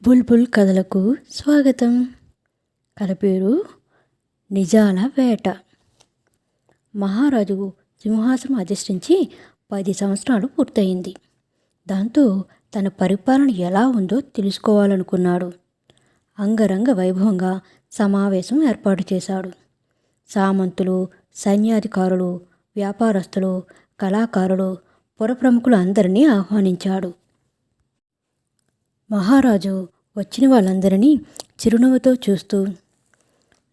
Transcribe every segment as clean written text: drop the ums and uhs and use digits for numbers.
బుల్బుల్ కథలకు స్వాగతం. కథ పేరు నిజాల వేట. మహారాజు సింహాసనం అధిష్ఠించి 10 సంవత్సరాలు పూర్తయింది. దాంతో తన పరిపాలన ఎలా ఉందో తెలుసుకోవాలనుకున్నాడు. అంగరంగ వైభవంగా సమావేశం ఏర్పాటు చేశాడు. సామంతులు, సైన్యాధికారులు, వ్యాపారస్తులు, కళాకారులు, పురప్రముఖులు అందరినీ ఆహ్వానించాడు. మహారాజు వచ్చిన వాళ్ళందరినీ చిరునవ్వుతో చూస్తూ,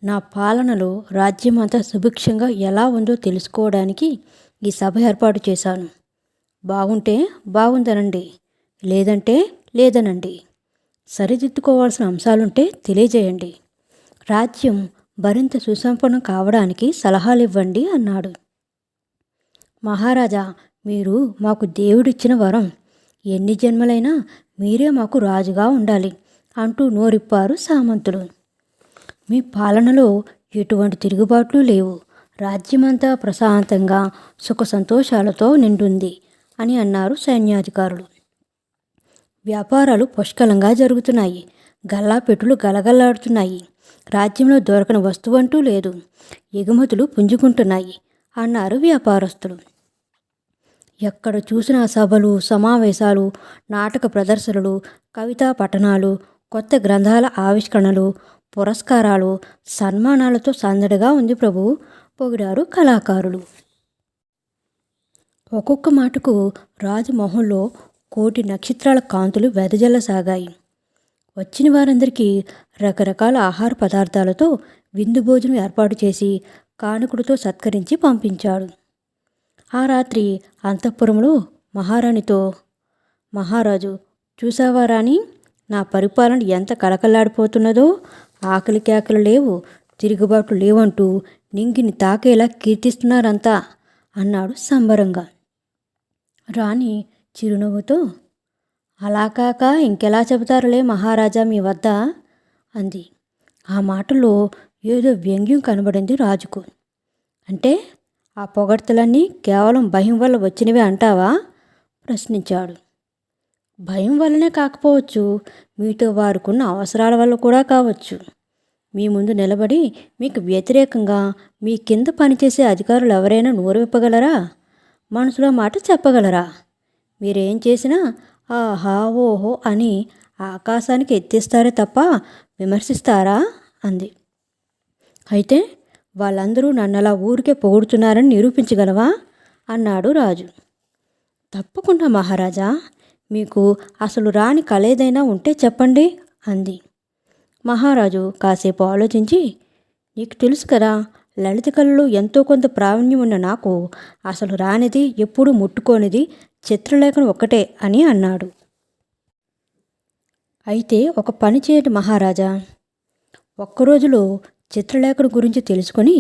నా పాలనలో రాజ్యమంతా సుభిక్షంగా ఎలా ఉందో తెలుసుకోవడానికి ఈ సభ ఏర్పాటు చేశాను. బాగుంటే బాగుందనండి, లేదంటే లేదనండి. సరిదిద్దుకోవాల్సిన అంశాలుంటే తెలియజేయండి. రాజ్యం మరింత సుసంపన్నం కావడానికి సలహాలు ఇవ్వండి అన్నాడు. మహారాజా, మీరు మాకు దేవుడిచ్చిన వరం. ఎన్ని జన్మలైనా మీరే మాకు రాజుగా ఉండాలి అంటూ నోరిప్పారు సామంతులు. మీ పాలనలో ఎటువంటి తిరుగుబాట్లు లేవు. రాజ్యమంతా ప్రశాంతంగా సుఖ సంతోషాలతో నిండుంది అని అన్నారు సైన్యాధికారులు. వ్యాపారాలు పుష్కలంగా జరుగుతున్నాయి. గల్లాపెట్టులు గలగల్లాడుతున్నాయి. రాజ్యంలో దొరకని వస్తువంటూ లేదు. ఎగుమతులు పుంజుకుంటున్నాయి అన్నారు వ్యాపారస్తులు. ఎక్కడ చూసినా సభలు, సమావేశాలు, నాటక ప్రదర్శనలు, కవితా పఠనాలు, కొత్త గ్రంథాల ఆవిష్కరణలు, పురస్కారాలు, సన్మానాలతో సందడిగా ఉంది ప్రభు, పొగిడారు కళాకారులు. ఒక్కొక్క మాటకు రాజు మొహంలో కోటి నక్షత్రాల కాంతులు వెదజల్లసాగాయి. వచ్చిన వారందరికీ రకరకాల ఆహార పదార్థాలతో విందు భోజనం ఏర్పాటు చేసి కానుకలతో సత్కరించి పంపించాడు. ఆ రాత్రి అంతఃపురంలో మహారాణితో, మహారాజు, చూసావా రాణి, నా పరిపాలన ఎంత కళకళలాడిపోతున్నదో. ఆకలి కేకలు లేవు, తిరుగుబాట్లు లేవంటూ నింగిని తాకేలా కీర్తిస్తున్నారంతా అన్నాడు సంబరంగా. రాణి చిరునవ్వుతో, అలా కాక ఇంకెలా చెబుతారులే మహారాజా మీ వద్ద అంది. ఆ మాటలో ఏదో వ్యంగ్యం కనబడింది రాజుకు. అంటే ఆ పొగడ్తలన్నీ కేవలం భయం వల్ల వచ్చినవే అంటావా ప్రశ్నించాడు. భయం వల్లనే కాకపోవచ్చు, మీతో వారుకున్న అవసరాల వల్ల కూడా కావచ్చు. మీ ముందు నిలబడి మీకు వ్యతిరేకంగా మీ కింద పనిచేసే అధికారులు ఎవరైనా నోరు విప్పగలరా? మనసులో మాట చెప్పగలరా? మీరేం చేసినా ఆహా ఓహో అని ఆకాశానికి ఎత్తిస్తారే తప్ప విమర్శిస్తారా అంది. అయితే వాళ్ళందరూ నన్నలా ఊరికే పొగుడుతున్నారని నిరూపించగలవా అన్నాడు రాజు. తప్పకుండా మహారాజా, మీకు అసలు రాని కళేదైనా ఉంటే చెప్పండి అంది. మహారాజు కాసేపు ఆలోచించి, నీకు తెలుసు కదా, లలిత కళలో ఎంతో కొంత ప్రావీణ్యం ఉన్న నాకు అసలు రానిది, ఎప్పుడూ ముట్టుకోనిది చిత్రలేఖనం ఒక్కటే అని అన్నాడు. అయితే ఒక పని చేయండి మహారాజా, ఒక్కరోజులో చిత్రలేఖనం గురించి తెలుసుకొని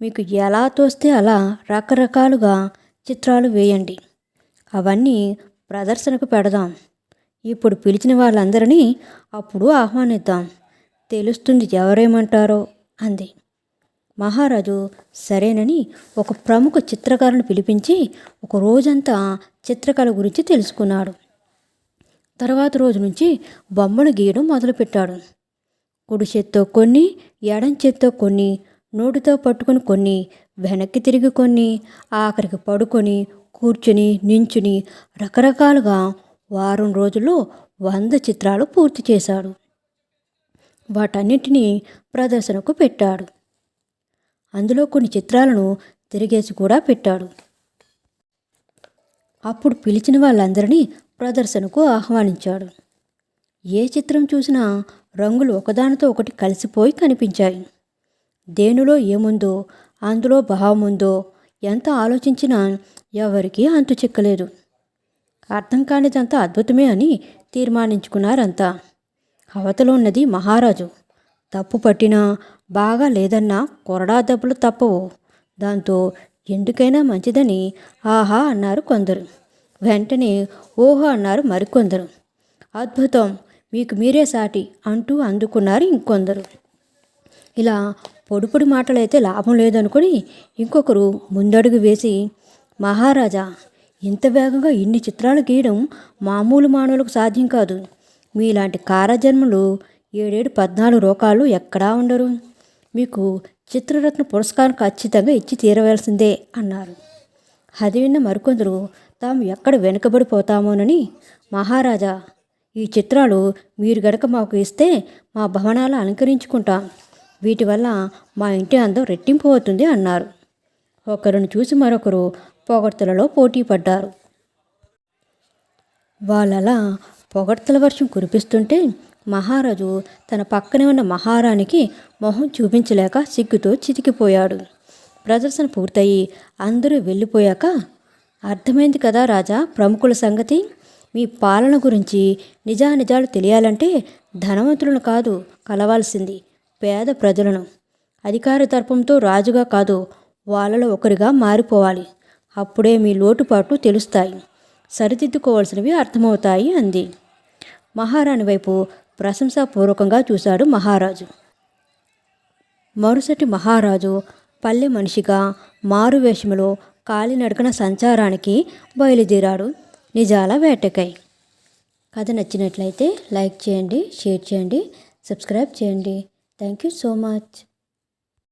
మీకు ఎలా తోస్తే అలా రకరకాలుగా చిత్రాలు వేయండి. అవన్నీ ప్రదర్శనకు పెడదాం. ఇప్పుడు పిలిచిన వాళ్ళందరినీ అప్పుడు ఆహ్వానిద్దాం. తెలుస్తుంది ఎవరేమంటారో అంది. మహారాజు సరేనని ఒక ప్రముఖ చిత్రకారుని పిలిపించి ఒక రోజంతా చిత్రకళ గురించి తెలుసుకున్నాడు. తర్వాత రోజు నుంచి బొమ్మలు గీయడం మొదలుపెట్టాడు. కుడి చేత్తో కొన్ని, ఎడం చేత్తో కొన్ని, నోటితో పట్టుకొని కొన్ని, వెనక్కి తిరిగి కొన్ని, ఆఖరికి పడుకొని, కూర్చుని, నించుని రకరకాలుగా వారం రోజుల్లో 100 చిత్రాలు పూర్తి చేశాడు. వాటన్నిటినీ ప్రదర్శనకు పెట్టాడు. అందులో కొన్ని చిత్రాలను తిరిగేసి కూడా పెట్టాడు. అప్పుడు పిలిచిన వాళ్ళందరినీ ప్రదర్శనకు ఆహ్వానించాడు. ఏ చిత్రం చూసినా రంగులు ఒకదానితో ఒకటి కలిసిపోయి కనిపించాయి. దేనిలో ఏముందో, అందులో భావముందో ఎంత ఆలోచించినా ఎవరికీ అంతు చిక్కలేదు. అర్థం కానిదంతా అద్భుతమే అని తీర్మానించుకున్నారంతా. అవతల ఉన్నది మహారాజు. తప్పు పట్టినా, బాగా లేదన్నా కొరడా దెబ్బలు తప్పవు. దాంతో ఎందుకైనా మంచిదని ఆహా అన్నారు కొందరు. వెంటనే ఓహో అన్నారు మరికొందరు. అద్భుతం, మీకు మీరే సాటి అంటూ అందుకున్నారు ఇంకొందరు. ఇలా పొడి మాటలైతే లాభం లేదనుకుని ఇంకొకరు ముందడుగు వేసి, మహారాజా, ఇంత వేగంగా ఇన్ని చిత్రాలు గీయడం మామూలు మానవులకు సాధ్యం కాదు. మీలాంటి కారజన్మలు 14 లోకాలు ఎక్కడా ఉండరు. మీకు చిత్రరత్న పురస్కారం ఖచ్చితంగా ఇచ్చి తీరవలసిందే అన్నారు. అది విన్న మరికొందరు తాము ఎక్కడ వెనుకబడిపోతామోనని, మహారాజా, ఈ చిత్రాలు మీరు గనక మాకు ఇస్తే మా భవనాలు అలంకరించుకుంటాం. వీటి వల్ల మా ఇంటి అందం రెట్టింపు అవుతుంది అన్నారు. ఒకరిని చూసి మరొకరు పొగడ్తలలో పోటీ పడ్డారు. వాళ్ళలా పొగడ్తల వర్షం కురిపిస్తుంటే మహారాజు తన పక్కనే ఉన్న మహారాణికి మొహం చూపించలేక సిగ్గుతో చితికిపోయాడు. ప్రదర్శన పూర్తయి అందరూ వెళ్ళిపోయాక, అర్థమైంది కదా రాజా ప్రముఖుల సంగతి. మీ పాలన గురించి నిజానిజాలు తెలియాలంటే ధనవంతులను కాదు కలవాల్సింది, పేద ప్రజలను. అధికార దర్పంతో రాజుగా కాదు, వాళ్ళలో ఒకరిగా మారిపోవాలి. అప్పుడే మీ లోటుపాట్లు తెలుస్తాయి, సరిదిద్దుకోవాల్సినవి అర్థమవుతాయి అంది. మహారాణి వైపు ప్రశంసాపూర్వకంగా చూశాడు మహారాజు. మరుసటి మహారాజు పల్లె మనిషిగా మారువేషములో కాలినడకన సంచారానికి బయలుదేరాడు నిజాల వేటకై. కథ నచ్చినట్లయితే లైక్ చేయండి, షేర్ చేయండి, సబ్స్క్రైబ్ చేయండి. Thank you so much.